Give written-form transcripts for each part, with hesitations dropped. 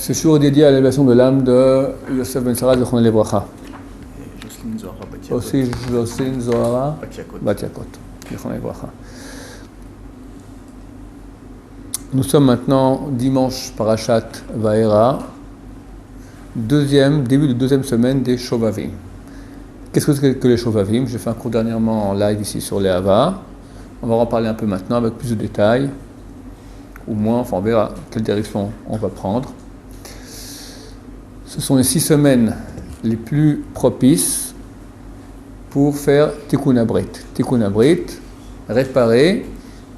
Ce jour est dédié à l'élévation de l'âme de Yosef Ben Sarah de Zechron Livracha. Jocelyne Zohara Batiakot. Aussi Jocelyne Zohara Batiakot. Batiakot. Zechron Livracha. Nous sommes maintenant dimanche Parashat Vaera, début de deuxième semaine des Shovavim. Qu'est-ce que c'est que les Shovavim? J'ai fait un cours dernièrement en live ici sur les Hava. On va en parler un peu maintenant avec plus de détails, ou moins, enfin on verra quelle direction on va prendre. Ce sont les 6 semaines les plus propices pour faire Tikkun Abrit. Tikkun Abrit, réparer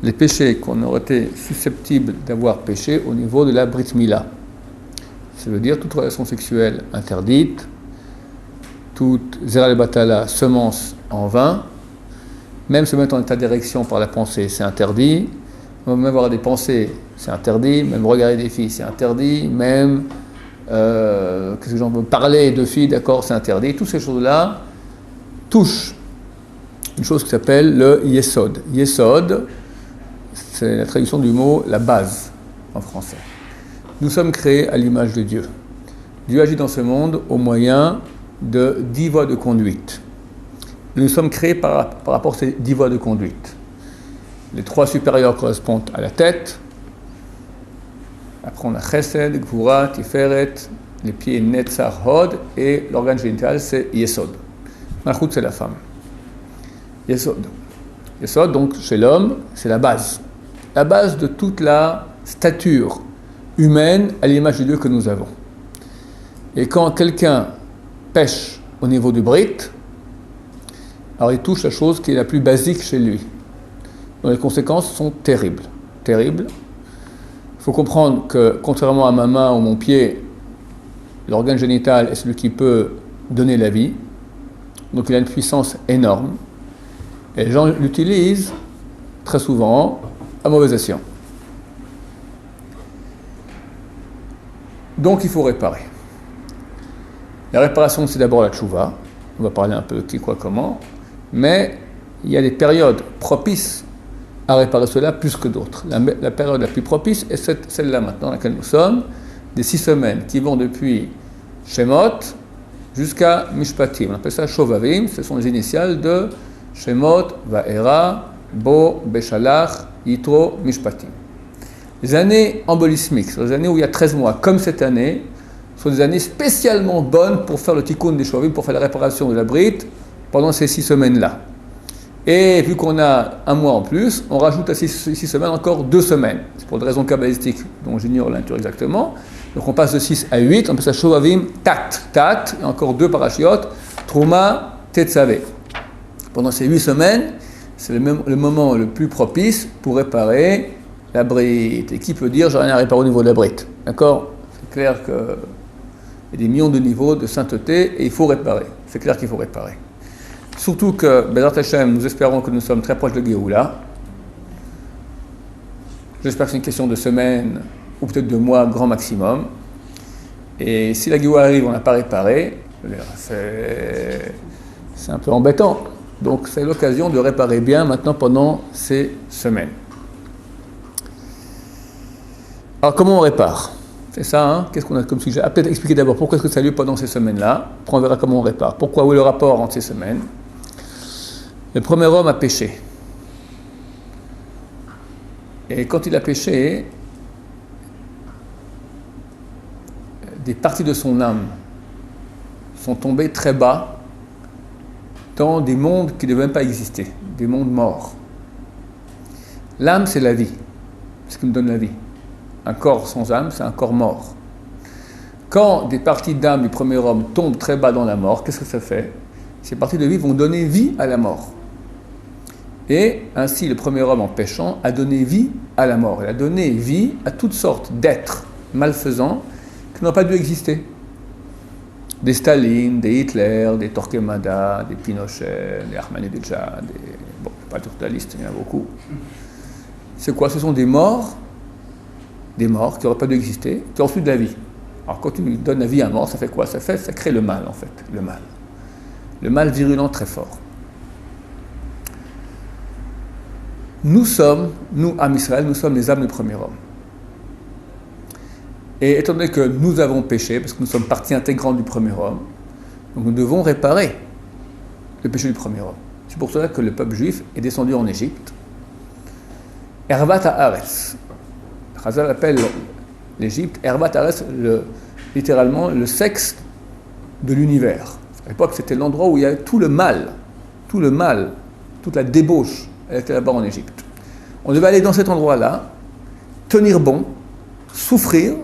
les péchés qu'on aurait été susceptibles d'avoir péchés au niveau de la Brit Mila. Ça veut dire toute relation sexuelle interdite, toute Zera Batala, semence en vain, même se mettre en état d'érection par la pensée, c'est interdit, même avoir des pensées, c'est interdit, même regarder des filles, c'est interdit, même qu'est-ce que j'en veux parler de filles, d'accord, c'est interdit. Toutes ces choses-là touchent une chose qui s'appelle le Yesod. Yesod, c'est la traduction du mot la base en français. Nous sommes créés à l'image de Dieu. Dieu agit dans ce monde au moyen de 10 voies de conduite. Nous sommes créés par rapport à ces 10 voies de conduite. Les 3 supérieures correspondent à la tête. Après, on a Chesed, Gvura, Tiferet, les pieds Netzach, Hod, et l'organe génital, c'est Yesod. Malchut, c'est la femme. Yesod. Yesod, donc, chez l'homme, c'est la base. La base de toute la stature humaine à l'image de Dieu que nous avons. Et quand quelqu'un pêche au niveau du Brit, alors il touche la chose qui est la plus basique chez lui. Donc les conséquences sont terribles. Terribles. Il faut comprendre que, contrairement à ma main ou mon pied, l'organe génital est celui qui peut donner la vie. Donc il a une puissance énorme. Et les gens l'utilisent très souvent à mauvais escient. Donc il faut réparer. La réparation, c'est d'abord la tchouva. On va parler un peu qui, quoi, comment. Mais il y a des périodes propices à réparer cela plus que d'autres. La période la plus propice est celle-là maintenant, dans laquelle nous sommes, des 6 semaines qui vont depuis Shemot jusqu'à Mishpatim. On appelle ça Shovavim, ce sont les initiales de Shemot, Vaera, Bo, Beshalach, Yitro, Mishpatim. Les années embolismiques, les années où il y a 13 mois, comme cette année, sont des années spécialement bonnes pour faire le tikkun des Shovavim, pour faire la réparation de la brite pendant ces 6 semaines-là. Et vu qu'on a un mois en plus, on rajoute à 6 semaines encore 2 semaines. C'est pour des raisons kabbalistiques dont j'ignore la nature exactement. Donc on passe de 6 à 8, on appelle ça Shovavim, Tat, et encore 2 parashiot, Trouma, Tetzavé. Pendant ces 8 semaines, c'est le moment le plus propice pour réparer la brite. Et qui peut dire, j'ai rien à réparer au niveau de la brite? D'accord? C'est clair qu'il y a des millions de niveaux de sainteté et il faut réparer. C'est clair qu'il faut réparer. Surtout que, Bezrat Hashem, nous espérons que nous sommes très proches de Géoula. J'espère que c'est une question de semaines ou peut-être de mois, grand maximum. Et si la Géoula arrive, on n'a pas réparé, c'est un peu embêtant. Donc c'est l'occasion de réparer bien maintenant pendant ces semaines. Alors comment on répare? C'est ça, hein? Qu'est-ce qu'on a comme sujet? Peut-être expliquer d'abord pourquoi est-ce que ça a lieu pendant ces semaines-là. Après on verra comment on répare. Pourquoi, où est le rapport entre ces semaines? Le premier homme a péché. Et quand il a péché, des parties de son âme sont tombées très bas dans des mondes qui ne devaient même pas exister, des mondes morts. L'âme, c'est la vie, c'est ce qui nous donne la vie. Un corps sans âme, c'est un corps mort. Quand des parties d'âme du premier homme tombent très bas dans la mort, qu'est-ce que ça fait? Ces parties de vie vont donner vie à la mort. Et ainsi, le premier homme, en péchant, a donné vie à la mort. Il a donné vie à toutes sortes d'êtres malfaisants qui n'ont pas dû exister. Des Staline, des Hitler, des Torquemada, des Pinochet, des Ahmadinejad, bon, pas toute la liste, il y en a beaucoup. C'est quoi? Ce sont des morts qui n'auraient pas dû exister, qui ont reçu de la vie. Alors quand tu lui donnes la vie à un mort, ça fait quoi? Ça crée le mal en fait, le mal. Le mal virulent très fort. Nous, Am Israël, nous sommes les âmes du premier homme. Et étant donné que nous avons péché, parce que nous sommes partie intégrante du premier homme, donc nous devons réparer le péché du premier homme. C'est pour cela que le peuple juif est descendu en Égypte. Ervat Haaretz. Chazal appelle l'Égypte Ervat Haaretz, littéralement le sexe de l'univers. À l'époque, c'était l'endroit où il y avait tout le mal, toute la débauche, elle était là-bas en Égypte. On devait aller dans cet endroit-là, tenir bon, souffrir,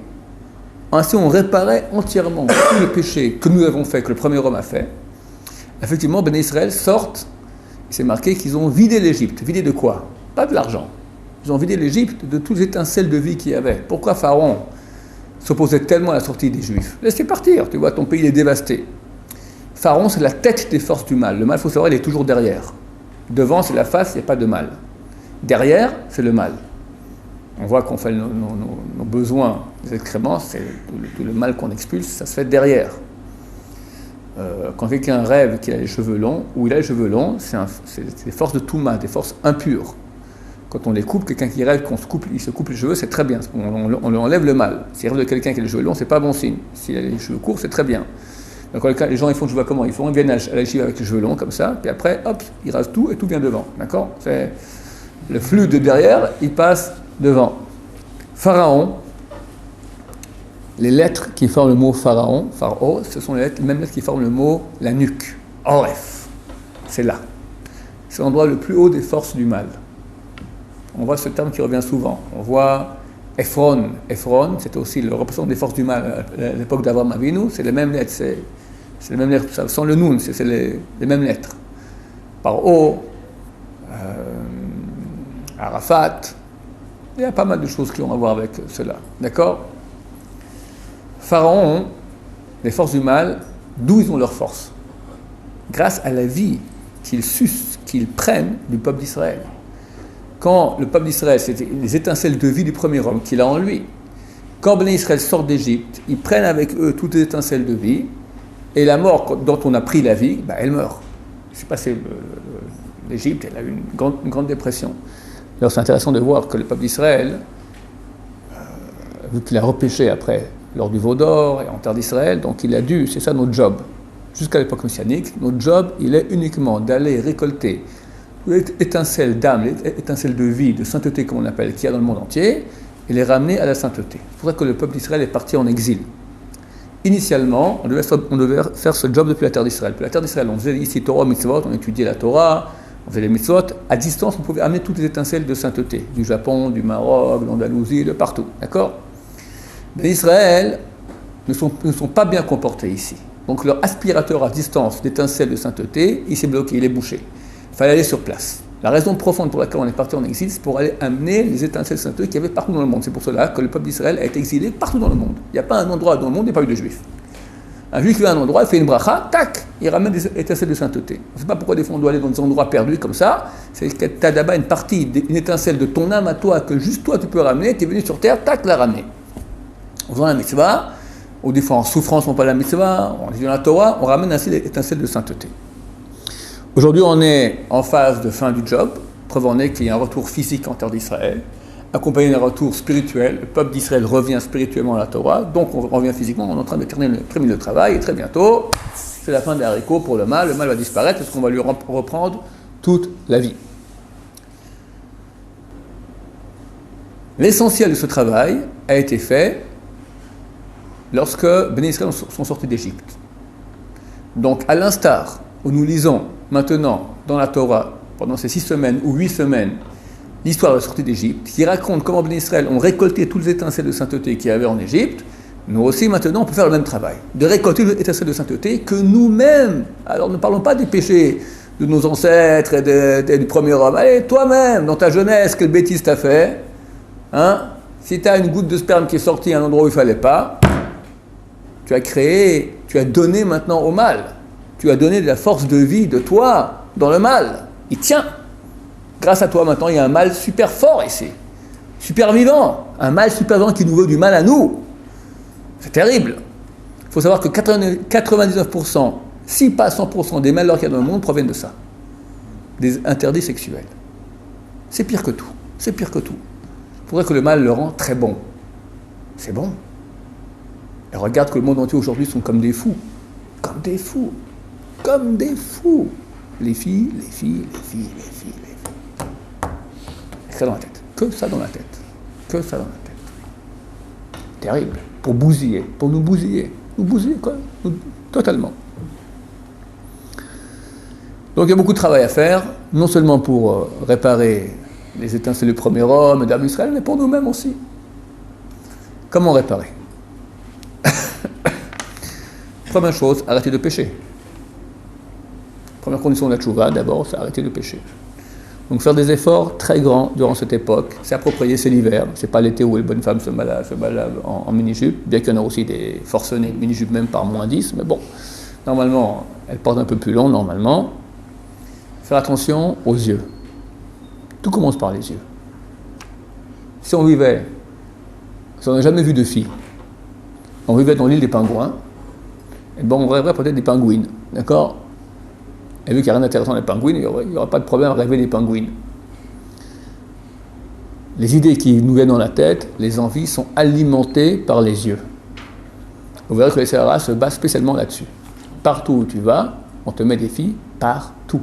ainsi on réparait entièrement tout le péché que nous avons fait, que le premier homme a fait. Effectivement, Ben Israël sortent, c'est marqué qu'ils ont vidé l'Égypte. Vidé de quoi? Pas de l'argent. Ils ont vidé l'Égypte de toutes les étincelles de vie qu'il y avait. Pourquoi Pharaon s'opposait tellement à la sortie des Juifs? Laissez partir, tu vois, ton pays est dévasté. Pharaon, c'est la tête des forces du mal. Le mal, il faut savoir, il est toujours derrière. Devant, c'est la face, il n'y a pas de mal. Derrière, c'est le mal. On voit qu'on fait nos besoins, les excréments, c'est tout le mal qu'on expulse, ça se fait derrière. Quand quelqu'un rêve qu'il a les cheveux longs, ou il a les cheveux longs, c'est des forces de Touma, des forces impures. Quand on les coupe, quelqu'un qui rêve il se coupe les cheveux, c'est très bien. On lui enlève le mal. S'il rêve de quelqu'un qui a les cheveux longs, c'est pas bon signe. S'il a les cheveux courts, c'est très bien. Donc quand les gens ils font, je vois comment ils font, ils viennent à la yeshiva avec les cheveux longs comme ça, puis après, hop, ils rasent tout et tout vient devant. D'accord? C'est le flux de derrière, il passe devant. Pharaon, les lettres qui forment le mot pharaon, pharaon, ce sont les mêmes lettres qui forment le mot la nuque. Oref, c'est là. C'est l'endroit le plus haut des forces du mal. On voit ce terme qui revient souvent. On voit Ephron. Ephron, c'était aussi le représentant des forces du mal à l'époque d'Abraham Avinu. C'est les mêmes lettres. C'est les mêmes lettres. Sans le noun, c'est les mêmes lettres. Paro, Arafat. Il y a pas mal de choses qui ont à voir avec cela. D'accord? Pharaon, les forces du mal, d'où ils ont leur force? Grâce à la vie qu'ils sucent, qu'ils prennent du peuple d'Israël. Quand le peuple d'Israël, c'était les étincelles de vie du premier homme qu'il a en lui. Quand Ben Israël sort d'Égypte, ils prennent avec eux toutes les étincelles de vie, et la mort dont on a pris la vie, elle meurt. C'est passé l'Égypte, elle a eu une grande dépression. Alors c'est intéressant de voir que le peuple d'Israël, vu qu'il a repêché après, lors du Veau d'Or et en terre d'Israël, donc il a dû, c'est ça notre job, jusqu'à l'époque messianique, notre job, il est uniquement d'aller récolter les étincelles d'âme, les étincelles de vie, de sainteté comme on appelle, qu'il y a dans le monde entier, et les ramener à la sainteté. C'est pour ça que le peuple d'Israël est parti en exil. Initialement, on devait faire ce job depuis la terre d'Israël. Puis la terre d'Israël, on faisait ici Torah, mitzvot, on étudiait la Torah, on faisait les mitzvot. À distance, on pouvait amener toutes les étincelles de sainteté, du Japon, du Maroc, d'Andalousie, de partout. D'accord? Mais Israël ne sont pas bien comportés ici. Donc leur aspirateur à distance d'étincelles de sainteté, il s'est bloqué, il est bouché. Il fallait aller sur place. La raison profonde pour laquelle on est parti en exil, c'est pour aller amener les étincelles de sainteté qu'il y avait partout dans le monde. C'est pour cela que le peuple d'Israël a été exilé partout dans le monde. Il n'y a pas un endroit dans le monde où il n'y a pas eu de juifs. Un juif qui va à un endroit, il fait une bracha, tac, il ramène des étincelles de sainteté. On ne sait pas pourquoi des fois on doit aller dans des endroits perdus comme ça. C'est que tu as d'abord une partie, une étincelle de ton âme à toi, que juste toi tu peux ramener, tu es venu sur terre, tac, la ramener. En faisant la mitzvah, ou des fois en souffrance, on parle de la mitzvah, on étudie la Torah, on ramène ainsi les étincelles de sainteté. Aujourd'hui, on est en phase de fin du job. Preuve en est qu'il y a un retour physique en terre d'Israël, accompagné d'un retour spirituel. Le peuple d'Israël revient spirituellement à la Torah, donc on revient physiquement. On est en train de terminer le travail, et très bientôt, c'est la fin des haricots pour le mal. Le mal va disparaître parce qu'on va lui reprendre toute la vie. L'essentiel de ce travail a été fait lorsque Ben Israël sont sortis d'Égypte. Donc, à l'instar où nous lisons maintenant dans la Torah, pendant ces 6 semaines ou 8 semaines, l'histoire de la sortie d'Égypte, qui raconte comment Ben Israël ont récolté toutes les étincelles de sainteté qu'il y avait en Égypte, nous aussi maintenant on peut faire le même travail, de récolter les étincelles de sainteté que nous-mêmes, alors ne parlons pas des péchés de nos ancêtres et du premier homme, allez, toi-même, dans ta jeunesse, quelle bêtise t'as fait, hein? Si tu as une goutte de sperme qui est sortie à un endroit où il ne fallait pas, tu as créé, tu as donné maintenant au mal. Tu as donné de la force de vie de toi dans le mal. Il tient. Grâce à toi maintenant, il y a un mal super fort ici. Super vivant. Un mal super vivant qui nous veut du mal à nous. C'est terrible. Il faut savoir que 99%, si pas 100% des malheurs qu'il y a dans le monde proviennent de ça. Des interdits sexuels. C'est pire que tout. C'est pire que tout. Il faudrait que le mal le rend très bon. C'est bon. Et regarde que le monde entier aujourd'hui sont comme des fous. Comme des fous. Comme des fous. Les filles, les filles, les filles, les filles, les filles. Ça dans la tête. Que ça dans la tête. Que ça dans la tête. Terrible. Pour bousiller. Pour nous bousiller. Nous bousiller, quoi. Totalement. Donc il y a beaucoup de travail à faire, non seulement pour réparer les étincelles du premier homme, d'Am Israël, mais pour nous-mêmes aussi. Comment réparer? Première chose, arrêter de pécher. Première condition de la tchouva, d'abord, c'est arrêter de pécher. Donc faire des efforts très grands durant cette époque, c'est approprié, c'est l'hiver, c'est pas l'été où les bonnes femmes se baladent en mini-jupe, bien qu'il y en a aussi des forcenés mini-jupe même par -10, mais bon, normalement, elles portent un peu plus long, normalement. Faire attention aux yeux. Tout commence par les yeux. Si on vivait, si on n'a jamais vu de fille, on vivait dans l'île des pingouins, et ben on rêverait peut-être des pingouines, d'accord? Et vu qu'il n'y a rien d'intéressant dans les pingouines, il n'y aura pas de problème à rêver des pingouines. Les idées qui nous viennent dans la tête, les envies sont alimentées par les yeux. Vous verrez que les CRA se basent spécialement là-dessus. Partout où tu vas, on te met des filles partout.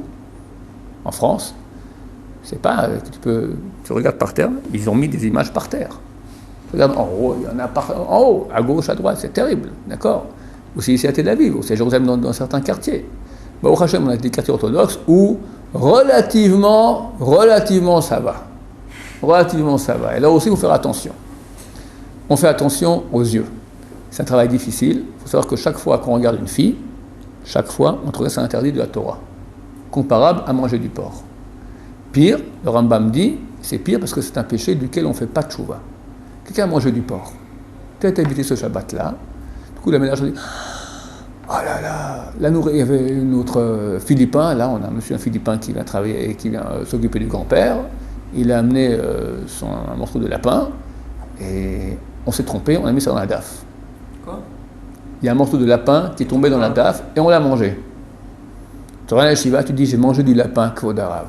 En France, c'est pas que tu regardes par terre, ils ont mis des images par terre. Regarde en haut, il y en a en haut, à gauche, à droite, c'est terrible, d'accord? Aussi ici à Tel Aviv, aussi à Jérusalem dans certains quartiers. Au Hachem, on a des quartiers orthodoxes où relativement ça va. Relativement ça va. Et là aussi, il faut faire attention. On fait attention aux yeux. C'est un travail difficile. Il faut savoir que chaque fois qu'on regarde une fille, chaque fois, on trouve ça interdit de la Torah. Comparable à manger du porc. Pire, le Rambam dit, c'est pire parce que c'est un péché duquel on ne fait pas de tchouva. Quelqu'un a mangé du porc. Tu as évité ce Shabbat-là. Du coup, la ménage dit, oh là là, il y avait un autre Philippin, là on a un Philippin qui vient travailler et qui vient s'occuper du grand-père. Il a amené un morceau de lapin et on s'est trompé, on a mis ça dans la daf. Quoi? Il y a un morceau de lapin qui est tombé dans la daf et on l'a mangé. Tu reviens à la Shiva, tu dis j'ai mangé du lapin Kvod Arav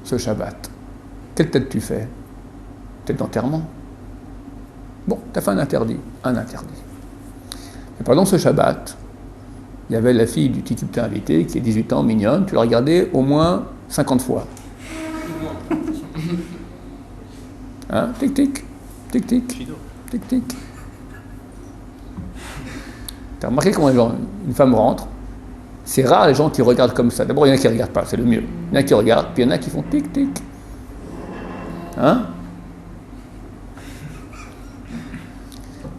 ce Shabbat. Quelle tête tu fais? Tête d'enterrement. Bon, tu as fait un interdit. Et pendant ce Shabbat, il y avait la fille du type que tu as invité, qui est 18 ans, mignonne, tu l'as regardée au moins 50 fois. Hein? Tic tic, tic tic, tic tic. Tu as remarqué comment une femme rentre? C'est rare les gens qui regardent comme ça. D'abord, il y en a qui ne regardent pas, c'est le mieux. Il y en a qui regardent, puis il y en a qui font tic tic. Hein?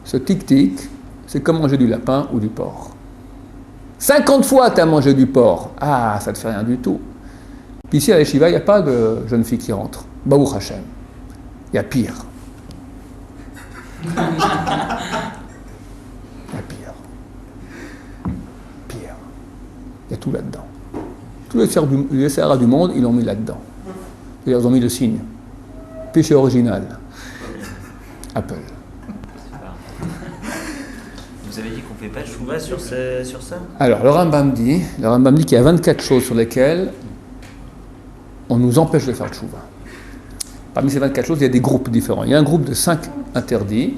Ce tic tic, c'est comme manger du lapin ou du porc. 50 fois tu as mangé du porc. Ah, ça ne te fait rien du tout. Puis ici à la Shiva, il n'y a pas de jeune fille qui rentre. Baruch Hashem. Il y a pire. Il y a pire. Pire. Il y a tout là-dedans. Tous les CRA du monde, ils l'ont mis là-dedans. Ils ont mis le signe. Péché original. Apple. Vous avez dit qu'on ne fait pas de chouva sur ça? Alors, le Rambam dit qu'il y a 24 choses sur lesquelles on nous empêche de faire de chouva. Parmi ces 24 choses, il y a des groupes différents. Il y a un groupe de 5 interdits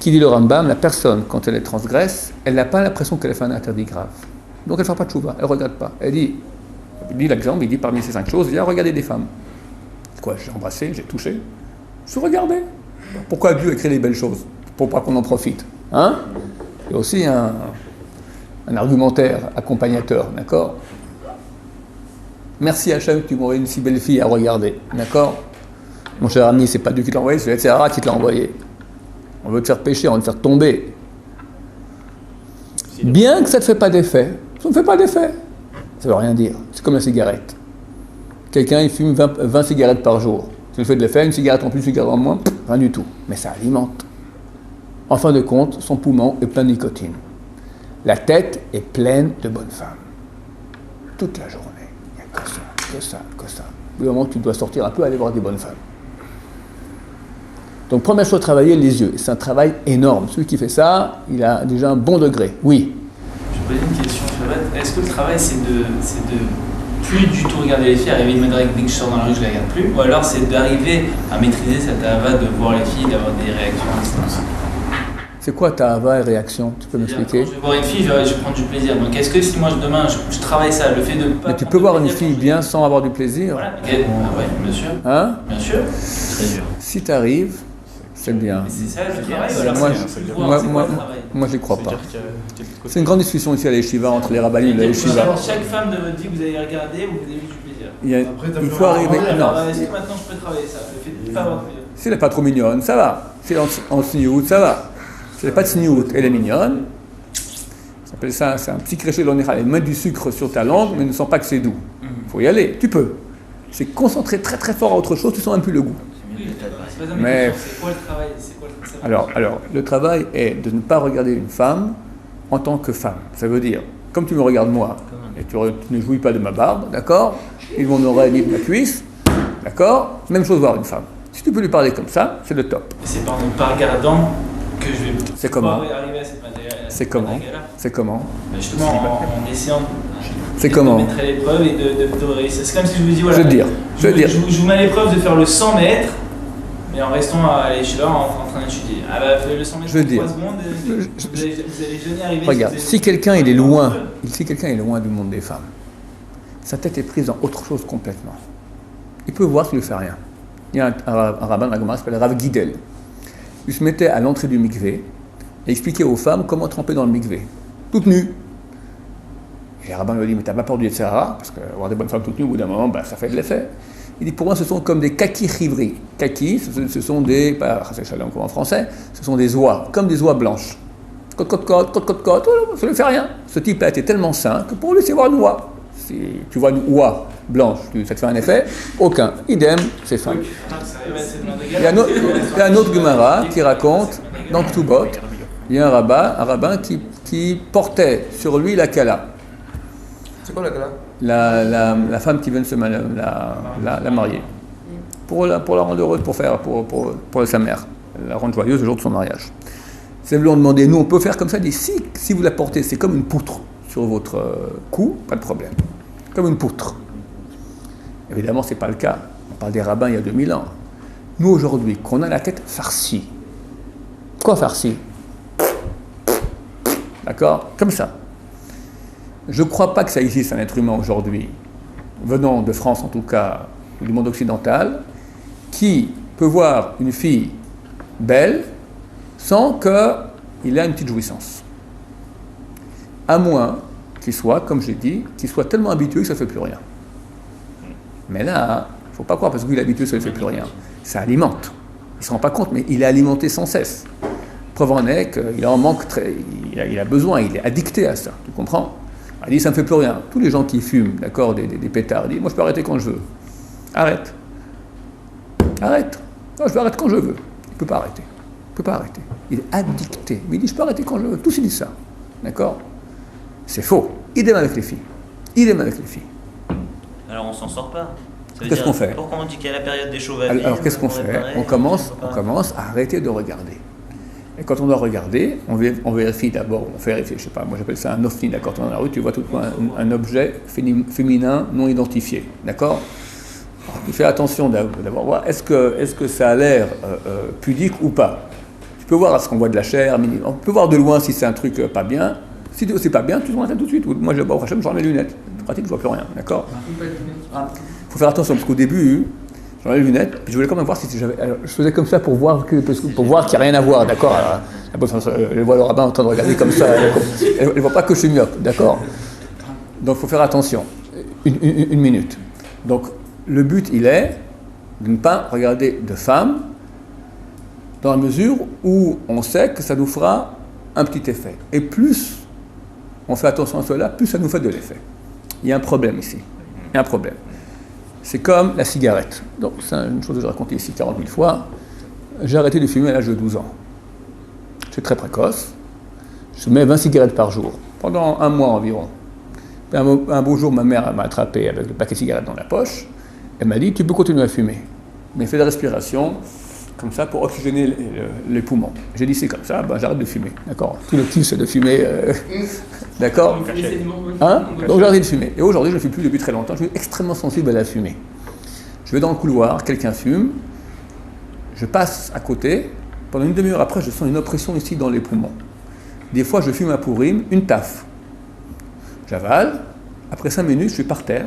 qui dit le Rambam, la personne, quand elle les transgresse, elle n'a pas l'impression qu'elle a fait un interdit grave. Donc elle ne fait pas de chouva, elle ne regarde pas. Elle dit l'exemple, il dit parmi ces 5 choses, il y a regarder des femmes. Quoi, j'ai embrassé, j'ai touché, je regardais. Pourquoi Dieu a créé les belles choses? Pour pas qu'on en profite. Hein? Il y a aussi un argumentaire accompagnateur, d'accord? Merci Hachem que tu m'aurais une si belle fille à regarder, d'accord? Mon cher ami, c'est pas Dieu qui te l'a envoyé, c'est le Sahara qui te l'a envoyé. On veut te faire pécher, on veut te faire tomber. Bien que ça ne te fait pas d'effet, ça ne fait pas d'effet. Ça ne veut rien dire. C'est comme la cigarette. Quelqu'un, il fume 20 cigarettes par jour. Ça lui fait de l'effet, une cigarette en plus, une cigarette en moins, rien du tout. Mais ça alimente. En fin de compte, son poumon est plein de nicotine. La tête est pleine de bonnes femmes. Toute la journée. Il n'y a que ça, que ça, que ça. Au moment où tu dois sortir un peu, aller voir des bonnes femmes. Donc, première chose, travailler les yeux. C'est un travail énorme. Celui qui fait ça, il a déjà un bon degré. Oui. Je vais poser une question, Shabbat. Est-ce que le travail, c'est de plus du tout regarder les filles, arriver à me dire que dès que je sors dans la rue, je ne les regarde plus? Ou alors, c'est d'arriver à maîtriser cette ahava de voir les filles, d'avoir des réactions à distance? C'est quoi ta vraie réaction? Tu peux m'expliquer? Quand je vais voir une fille, je vais prendre du plaisir. Donc est-ce que si moi demain je travaille ça, le fait de pas. Mais tu peux voir une fille bien sans avoir du plaisir? Voilà. Ah ouais, bien sûr. Hein? Bien sûr. Très dur. Si tu arrives, c'est bien. Mais c'est ça le travail. C'est- Alors, moi, c'est je- voir, moi- c'est quoi moi- le travail Moi, je n'y crois pas. C'est-à-dire qu'il y a des petites C'est une grande discussion ici à l'Yeshiva entre les rabbinim et la Yeshiva. Alors, chaque femme de votre vie, vous allez regarder, vous avez eu du plaisir. Il faut arriver. Non. Est-ce que maintenant je peux travailler ça? Le fait de ne pas avoir de plaisir. Si elle n'est pas trop mignonne, ça va. Si elle est en sniout, ça va. Si elle n'est pas de sniout, elle est mignonne. Ça s'appelle ça, c'est un petit créché de l'oniral. Elle met du sucre sur ta langue, mais ne sent pas que c'est doux. Il faut y aller, tu peux. C'est concentrer très très fort à autre chose, tu sens même plus le goût. Oui, c'est pas ça Mais- mais c'est quoi le travail? C'est quoi le travail? Alors, le travail est de ne pas regarder une femme en tant que femme. Ça veut dire, comme tu me regardes moi, et tu ne jouis pas de ma barbe, d'accord, et de mon oreille ni de ma cuisse, d'accord, même chose voir une femme. Si tu peux lui parler comme ça, c'est le top. C'est pas en pas regardant que je vais C'est comment? pouvoir arriver à cette madrigal- C'est comment? madrigal-là. C'est comment? Justement, en essayant C'est de comment? mettre à l'épreuve et de réussir. C'est comme si je vous dis, voilà, Je veux dire, je vous mets à l'épreuve de faire le 100 mètres, mais en restant à l'échelle en train d'étudier. Ah bah, le 100 mètres Je veux en dire, 3 secondes, vous allez jamais arriver. Regarde, vous si allez- quelqu'un il est loin, si quelqu'un est loin du monde des femmes, sa tête est prise dans autre chose complètement. Il peut voir qu'il ne fait rien. Il y a un rabbin de la Gemara qui s'appelle Rav Gidel. Il se mettait à l'entrée du mikvé et expliquait aux femmes comment tremper dans le mikvé, toutes nues. Et le rabbin lui a dit, mais t'as pas peur du Yetzirah? Parce qu'avoir des bonnes femmes toutes nues, au bout d'un moment, ben, ça fait de l'effet. Il dit, pour moi, ce sont comme des kakis chivri. Kakis, ce sont des, pas shalom comme en français, ce sont des oies, comme des oies blanches. Cote, ça ne fait rien. Ce type a été tellement sain que pour lui, c'est voir une oie. Si tu vois une oie blanche, ça te fait un effet? Aucun. Idem, c'est fin. Il y a un autre Gemara qui raconte, dans Ktubot, il y a un rabbin qui portait sur lui la kala. C'est quoi la gala? La femme qui vient de se la marier. Pour la rendre heureuse, pour sa mère, la rendre joyeuse le jour de son mariage. C'est lui ont demandé, nous on peut faire comme ça, il dit, si vous la portez, c'est comme une poutre sur votre cou, pas de problème. Comme une poutre. Évidemment, ce n'est pas le cas. On parle des rabbins il y a 2000 ans. Nous aujourd'hui, qu'on a la tête farcie. Quoi farcie? D'accord? Comme ça. Je ne crois pas que ça existe un être humain aujourd'hui, venant de France en tout cas, ou du monde occidental, qui peut voir une fille belle sans qu'il ait une petite jouissance. À moins qu'il soit, comme j'ai dit, qu'il soit tellement habitué que ça ne fait plus rien. Mais là, il ne faut pas croire, parce qu'il est habitué, ça ne fait plus rien. Ça alimente. Il ne se rend pas compte, mais il est alimenté sans cesse. Preuve en est qu'il en manque, il a besoin, il est addicté à ça, tu comprends? Il dit, ça ne me fait plus rien. Tous les gens qui fument, d'accord, des pétards, ils disent, moi je peux arrêter quand je veux. Arrête. Arrête. Non, je peux arrêter quand je veux. Il ne peut pas arrêter. Il ne peut pas arrêter. Il est addicté. Mais il dit, je peux arrêter quand je veux. Tous ils disent ça. D'accord? C'est faux. Idem avec les filles. Idem avec les filles. Alors on s'en sort pas. Ça veut Qu'est-ce dire, qu'on fait? Pourquoi on dit qu'il y a la période des chauves-avis? Alors qu'est-ce qu'on fait? On commence à arrêter de regarder. Et quand on doit regarder, on vérifie d'abord, on fait vérifier, je sais pas, moi j'appelle ça un ovni, d'accord? Tu es dans la rue, tu vois tout un objet féminin non identifié, d'accord? Alors, tu fais attention d'abord voir, est-ce que ça a l'air pudique ou pas? Tu peux voir à ce qu'on voit de la chair, on peut voir de loin si c'est un truc pas bien. Si c'est pas bien, tu te rends tout de suite. Moi je vois, j'enlève mes lunettes. En pratique, je vois plus rien, d'accord? Il faut faire attention, parce qu'au début, j'enlève les lunettes, puis je voulais quand même voir si j'avais. Alors, je faisais comme ça pour voir qu'il n'y a rien à voir, d'accord? Elle voit le rabbin en train de regarder comme ça, elle ne voit pas que je suis myope, d'accord? Donc il faut faire attention. Une minute. Donc le but, il est de ne pas regarder de femmes dans la mesure où on sait que ça nous fera un petit effet. Et plus on fait attention à cela, plus ça nous fait de l'effet. Il y a un problème ici. Il y a un problème. C'est comme la cigarette. Donc, c'est une chose que j'ai racontée ici 40 000 fois. J'ai arrêté de fumer à l'âge de 12 ans. C'est très précoce. Je fumais 20 cigarettes par jour, pendant un mois environ. Puis un beau jour, ma mère m'a attrapé avec le paquet de cigarettes dans la poche. Elle m'a dit, tu peux continuer à fumer. Mais fais de la respiration, comme ça, pour oxygéner les poumons. J'ai dit, c'est comme ça, ben, j'arrête de fumer. D'accord? Tout le kiff, c'est de fumer. D'accord? Hein? Donc j'ai arrêté de fumer. Et aujourd'hui, je ne fume plus depuis très longtemps. Je suis extrêmement sensible à la fumée. Je vais dans le couloir, quelqu'un fume, je passe à côté, Pendant une demi-heure après, je sens une oppression ici dans les poumons. Des fois, je fume un pourim, une taffe. J'avale. Après 5 minutes, je suis par terre.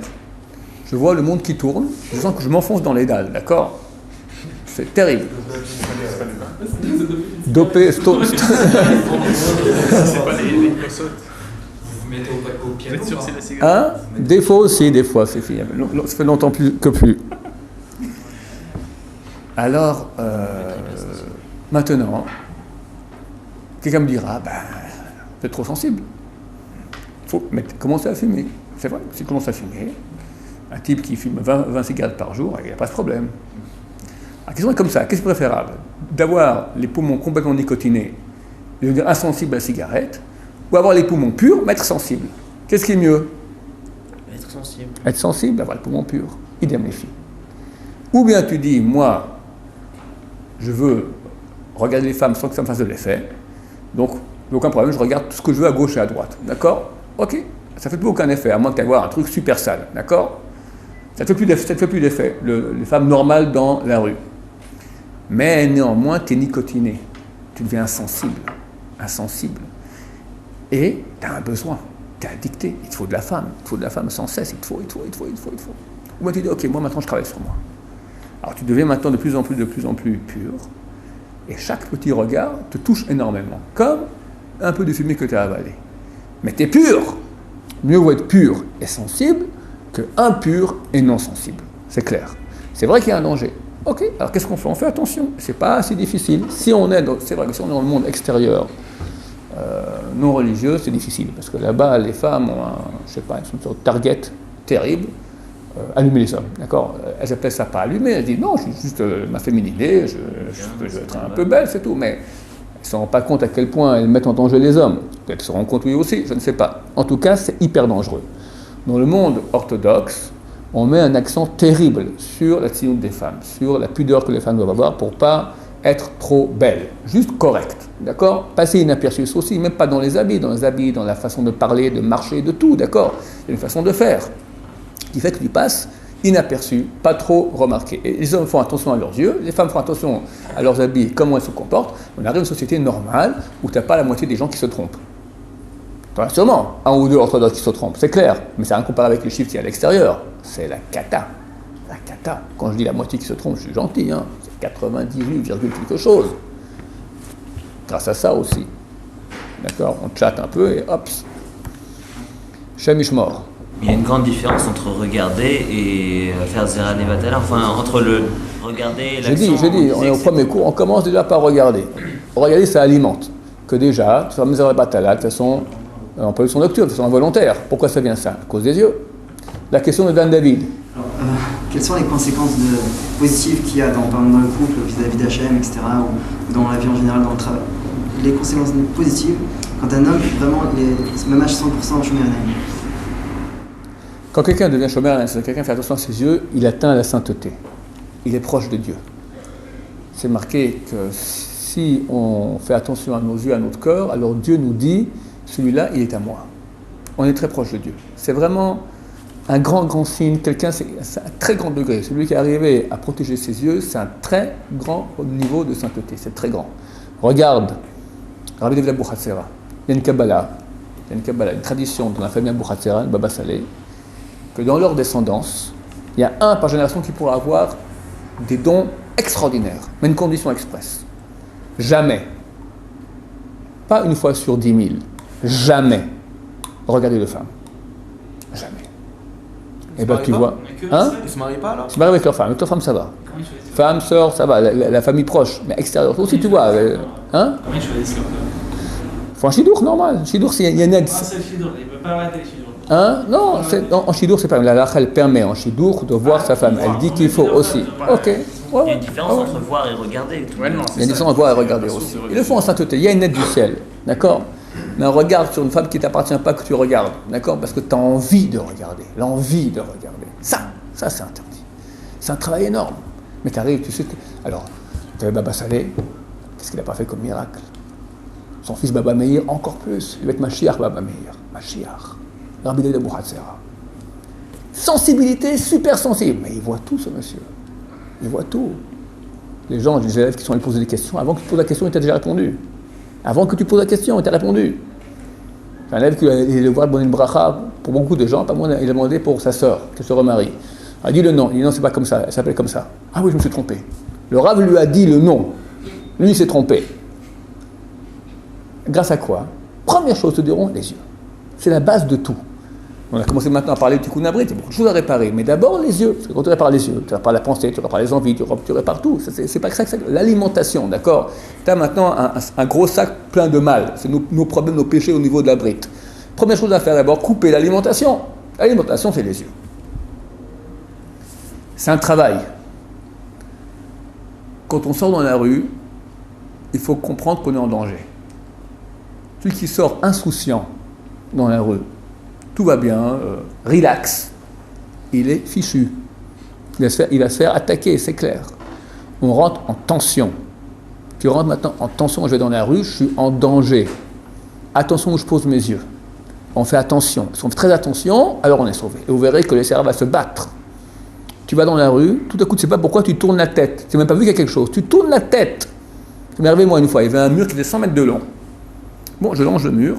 Je vois le monde qui tourne. Je sens que je m'enfonce dans les dalles, d'accord? C'est terrible. Dopé, C'est pas les Vous mettez au piano. Vous êtes sûr que c'est la cigarette? Hein? Des fois aussi, des fois, c'est fini. Ça fait longtemps que plus. Alors, maintenant, quelqu'un me dira, vous êtes trop sensible. Il faut commencer à fumer. C'est vrai, si tu commences à fumer, un type qui fume 20 cigarettes par jour, il n'y a pas de problème. La question est comme ça, qu'est-ce qui est préférable? D'avoir les poumons complètement nicotinés, de devenir insensible à la cigarette, ou avoir les poumons purs, mais être sensible? Qu'est-ce qui est mieux? Être sensible. Être sensible, avoir les poumons purs. Idem les filles. Ou bien tu dis, moi, je veux regarder les femmes sans que ça me fasse de l'effet, donc aucun problème, je regarde tout ce que je veux à gauche et à droite. D'accord? Ok. Ça ne fait plus aucun effet, à moins d'avoir un truc super sale. D'accord? Ça ne te fait plus d'effet, les femmes normales dans la rue. Mais néanmoins, tu es nicotiné. Tu deviens insensible. Et tu as un besoin. Tu es addicté. Il te faut de la femme. Il te faut de la femme sans cesse. Il te faut. Ou bien tu dis, ok, moi maintenant je travaille sur moi. Alors tu deviens maintenant de plus en plus pur. Et chaque petit regard te touche énormément. Comme un peu de fumée que tu as avalé. Mais tu es pur. Mieux vaut être pur et sensible que impur et non sensible. C'est clair. C'est vrai qu'il y a un danger. Ok, alors qu'est-ce qu'on fait? On fait attention. C'est pas assez difficile. C'est vrai que si on est dans le monde extérieur, non religieux, c'est difficile. Parce que là-bas, les femmes ont une sorte de target terrible. Allumer les hommes, d'accord? Elles appellent ça pas allumer. Elles disent non, je suis juste ma féminité, je veux être un peu belle, c'est tout. Mais elles ne se rendent pas compte à quel point elles mettent en danger les hommes. Peut-être qu'elles se rendent compte oui aussi, je ne sais pas. En tout cas, c'est hyper dangereux. Dans le monde orthodoxe, on met un accent terrible sur la tzniut des femmes, sur la pudeur que les femmes doivent avoir pour ne pas être trop belles, juste correctes, d'accord? Passer inaperçu aussi, même pas dans les habits, dans la façon de parler, de marcher, de tout, d'accord? Il y a une façon de faire qui fait que tu passes inaperçu, pas trop remarqué. Et les hommes font attention à leurs yeux, les femmes font attention à leurs habits, comment elles se comportent. On arrive à une société normale où tu n'as pas la moitié des gens qui se trompent. Tu as sûrement un ou deux orthodoxes qui se trompent, c'est clair, mais c'est rien comparé avec les chiffres qui y a à l'extérieur. C'est la cata. La cata. Quand je dis la moitié qui se trompe, je suis gentil, hein. C'est 98, quelque chose. Grâce à ça aussi. D'accord? On chatte un peu et hop. Shemish mort. Il y a une grande différence entre regarder et faire Zera Nevatala, enfin entre le regarder et l'action. J'ai dit, on est au premier cours, on commence déjà par regarder. Regarder, ça alimente. Que déjà, tu fais Zera Nevatala, de toute façon, en pollution nocturne, de façon involontaire. Pourquoi ça vient ça? À cause des yeux. La question de Dan David. Alors, quelles sont les conséquences positives qu'il y a dans le couple vis-à-vis d'Hachem, etc., ou dans la vie en général, dans le travail? Les conséquences positives quand un homme vraiment même âge 100% Shomer Naim. Quand quelqu'un devient Shomer Naim, c'est quelqu'un fait attention à ses yeux, il atteint la sainteté. Il est proche de Dieu. C'est marqué que si on fait attention à nos yeux, à notre corps, alors Dieu nous dit, celui-là, il est à moi. On est très proche de Dieu. C'est vraiment un grand signe. Quelqu'un, c'est un très grand degré. Celui qui est arrivé à protéger ses yeux, c'est un très grand niveau de sainteté. C'est très grand. Regarde, Rabbi David Abuchatzera. Il y a une Kabbalah, une tradition dans la famille Abuchatzera, le Baba Saleh, que dans leur descendance, il y a un par génération qui pourra avoir des dons extraordinaires, mais une condition expresse. Jamais, pas une fois sur 10 000, jamais regarder de femme. Jamais. Et bien tu vois. Hein? Ils se marient pas alors? Tu te maries avec leur femme. Avec leur femme, ça va. Comment ils choisissent Femme, sœur, ça va. La famille proche, mais extérieure aussi, tu vois. Hein? Comment ils choisissent leur Faut un chidour normal. Chidour, il y a une aide. c'est le chidour, il ne peut pas arrêter le chidour. Hein? Non, en chidour, c'est pas. La halakha, elle permet en chidour de voir sa femme. Elle dit qu'il faut aussi. Ok. Il y a une différence entre voir et regarder. Ouais, non, Il y a une différence entre voir et regarder aussi. Ils le font en sainteté. Il y a une aide du ciel. D'accord? Mais un regard sur une femme qui ne t'appartient pas que tu regardes. D'accord? Parce que tu as envie de regarder. L'envie de regarder. Ça c'est interdit. C'est un travail énorme. Mais tu arrives, tu sais. Alors, tu avais Baba Saleh. Qu'est-ce qu'il n'a pas fait comme miracle? Son fils Baba Meir, encore plus. Il va être Mashiach Baba Meir. Mashiach. Rabbi David Abuchatzera. Sensibilité super sensible. Mais il voit tout, ce monsieur. Il voit tout. les gens, les élèves qui sont allés poser des questions, avant que tu poses la question, ils t'ont déjà répondu. Avant que tu poses la question, ils t'ont répondu. J'ai un élève qui allait voir le Bonin Bracha, pour beaucoup de gens, pas moi, il a demandé pour sa sœur, qui se remarie. Il a dit le nom, il dit non, c'est pas comme ça, elle s'appelle comme ça. Ah oui, je me suis trompé. Le Rav lui a dit le nom. Lui, il s'est trompé. Grâce à quoi? Première chose, te diront les yeux. C'est la base de tout. On a commencé maintenant à parler du tikkun abrit, il y a beaucoup de choses à réparer, mais d'abord les yeux. Parce que quand tu répares les yeux, tu répares la pensée, tu répares les envies, tu répares tout. C'est pas que ça. L'alimentation, d'accord? Tu as maintenant un gros sac plein de mal. C'est nos problèmes, nos péchés au niveau de la brite. Première chose à faire d'abord, couper l'alimentation. L'alimentation, c'est les yeux. C'est un travail. Quand on sort dans la rue, il faut comprendre qu'on est en danger. Celui qui sort insouciant dans la rue, tout va bien, relax, il est fichu. Il va se faire attaquer, c'est clair. On rentre en tension. Tu rentres maintenant en tension, je vais dans la rue, je suis en danger. Attention où je pose mes yeux. On fait attention. Si on fait très attention, alors on est sauvé. Et vous verrez que le cerveau va se battre. Tu vas dans la rue, tout à coup tu ne sais pas pourquoi tu tournes la tête. Tu n'as même pas vu qu'il y a quelque chose. Tu tournes la tête. Ça m'est arrivé moi une fois, il y avait un mur qui était 100 mètres de long. Bon, je longe le mur.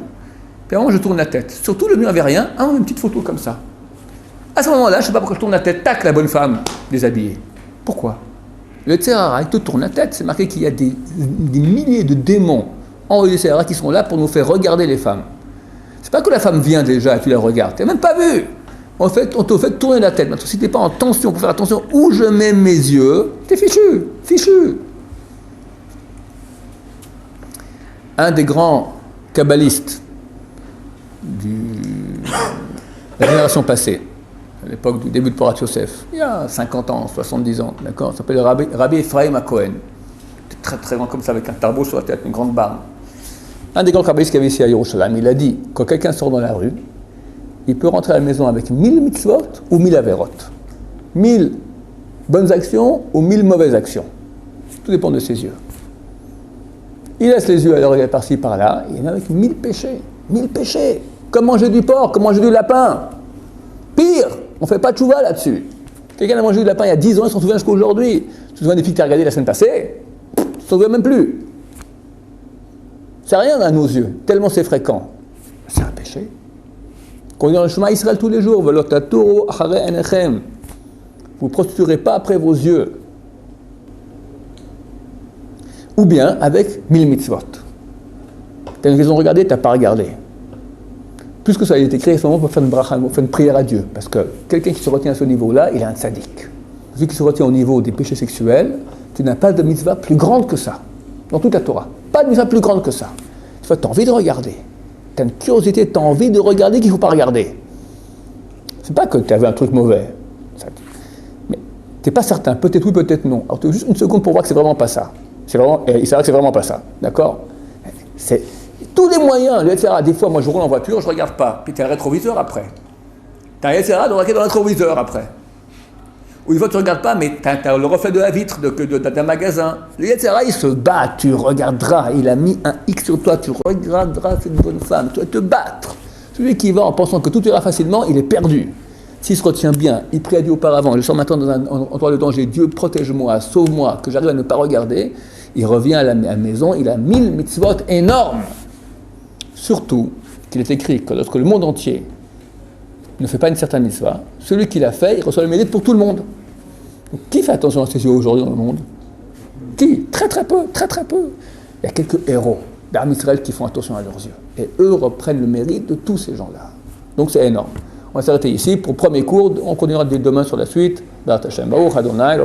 Puis à un moment, je tourne la tête. Surtout, le mur n'avait rien. Une petite photo comme ça. À ce moment-là, je ne sais pas pourquoi je tourne la tête. Tac, la bonne femme déshabillée. Pourquoi? Le Tserara, il te tourne la tête. C'est marqué qu'il y a des milliers de démons en haut du Tserara qui sont là pour nous faire regarder les femmes. C'est pas que la femme vient déjà et tu la regardes. Tu n'as même pas vu. En fait, on te fait tourner la tête. Maintenant, si tu n'es pas en tension pour faire attention où je mets mes yeux, tu es fichu. Fichu. Un des grands kabbalistes de la génération passée, à l'époque du début de Porat Yosef, il y a 50 ans, 70 ans, d'accord, il s'appelle Rabbi Ephraim Cohen. Très très grand comme ça, avec un tarbeau sur la tête, une grande barbe. Un des grands kabbalistes qui avait ici à Yerushalayim, il a dit, quand quelqu'un sort dans la rue, il peut rentrer à la maison avec 1000 mitzvot ou 1000 averot. 1000 bonnes actions ou 1000 mauvaises actions. Tout dépend de ses yeux. Il laisse les yeux à regarder par-ci, par-là, il est avec 1000 péchés. 1000 péchés. Comme manger du porc, comme manger du lapin. Pire, on ne fait pas de tchouva là-dessus. Quelqu'un a mangé du lapin il y a 10 ans, il s'en souvient jusqu'à aujourd'hui. Tu te souviens des filles que tu as regardées la semaine passée? Tu ne s'en souviens même plus. C'est rien à nos yeux, tellement c'est fréquent. C'est un péché. Quand on dit dans le Shema Israël tous les jours, vous ne prostituerez pas après vos yeux. Ou bien avec 1000 mitzvot. Tu as une raison de regarder, tu n'as pas regardé. Plus que ça, il a été créé à ce moment pour faire une bracha, pour faire une prière à Dieu. Parce que quelqu'un qui se retient à ce niveau-là, il est un tzaddik. Celui qui se retient au niveau des péchés sexuels, tu n'as pas de mitzvah plus grande que ça. Dans toute la Torah. Pas de mitzvah plus grande que ça. Tu as envie de regarder. Tu as une curiosité, tu as envie de regarder qu'il ne faut pas regarder. C'est pas que tu avais un truc mauvais. Mais tu n'es pas certain. Peut-être oui, peut-être non. Alors tu as juste une seconde pour voir que c'est vraiment pas ça. Il s'avère que c'est vraiment pas ça. D'accord? C'est tous les moyens. Le Yetzirah, des fois, moi je roule en voiture, je ne regarde pas. Puis tu as un rétroviseur après. Tu as un Yetzirah dans le rétroviseur après. Ou une fois tu ne regardes pas, mais tu as le reflet de la vitre d'un magasin. Le Yetzirah, il se bat, tu regarderas. Il a mis un X sur toi, tu regarderas cette bonne femme. Tu vas te battre. Celui qui va en pensant que tout ira facilement, il est perdu. S'il se retient bien, il prie à Dieu auparavant, je sors maintenant dans un endroit de danger, Dieu protège-moi, sauve-moi, que j'arrive à ne pas regarder, il revient à la maison, il a 1000 mitzvot énormes. Surtout qu'il est écrit que lorsque le monde entier ne fait pas une certaine mitzvah, celui qui l'a fait, il reçoit le mérite pour tout le monde. Donc, qui fait attention à ses yeux aujourd'hui dans le monde? Qui? Très très peu, très très peu. Il y a quelques héros d'Am Israël qui font attention à leurs yeux. Et eux reprennent le mérite de tous ces gens-là. Donc c'est énorme. On va s'arrêter ici pour le premier cours. On continuera dès demain sur la suite. Baruch Hashem, Baruch Adonai.